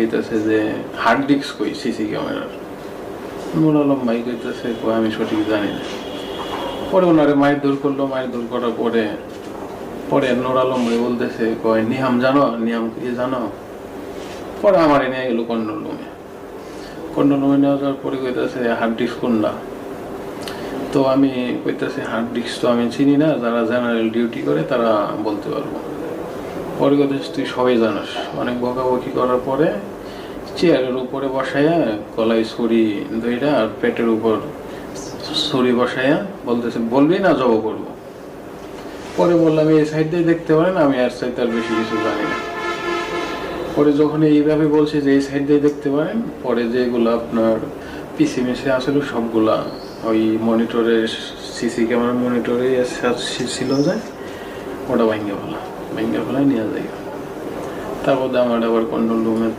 জিজ্ঞাসা যে hard disk কই সিসি ক্যামেরার। নুর আলম ভাই কইতেছে আমি সঠিক জানি না। পরে ওনারে মারধর করলো, মারধর করার পরে নুর আলম ভাই বলতেছে কয় নিহাম জানো, নিহাম কি জানো। পরে আমার নিয়ে গেলো কন্ট্রোল রুমে নিয়ে যাওয়ার পরে কইতেছে হার্ড ডিস্ক কোনটা। তো আমি কইতেছি হার্ড ডিস্ক তো আমি চিনি না, যারা জেনারেল ডিউটি করে তারা বলতে পারবো। পরে কইতেছে তুই সবাই জানাস। অনেক বকাবকি করার পরে চেয়ারের উপরে বসাইয়া গলায় ছুরি ধইরা আর পেটের উপর ছুরি বসাইয়া বলতেছে বলবি না জব করবো। পরে বললাম এই সাইড দিয়ে দেখতে পারেন, আমি আর সাইড আর বেশি কিছু জানি না। পরে যখন এইভাবে বলছে যে এই সাইড দিয়ে দেখতে পারেন, পরে যেগুলো আপনার পিসি মিসে আসলে সবগুলা ওই মনিটরের সিসি ক্যামেরার মনিটরে ছিল যায়, ওটা ভাঙ্গে ফেলা নিয়ে যায়। তারপর আমার আবার কন্ট্রোল রুমে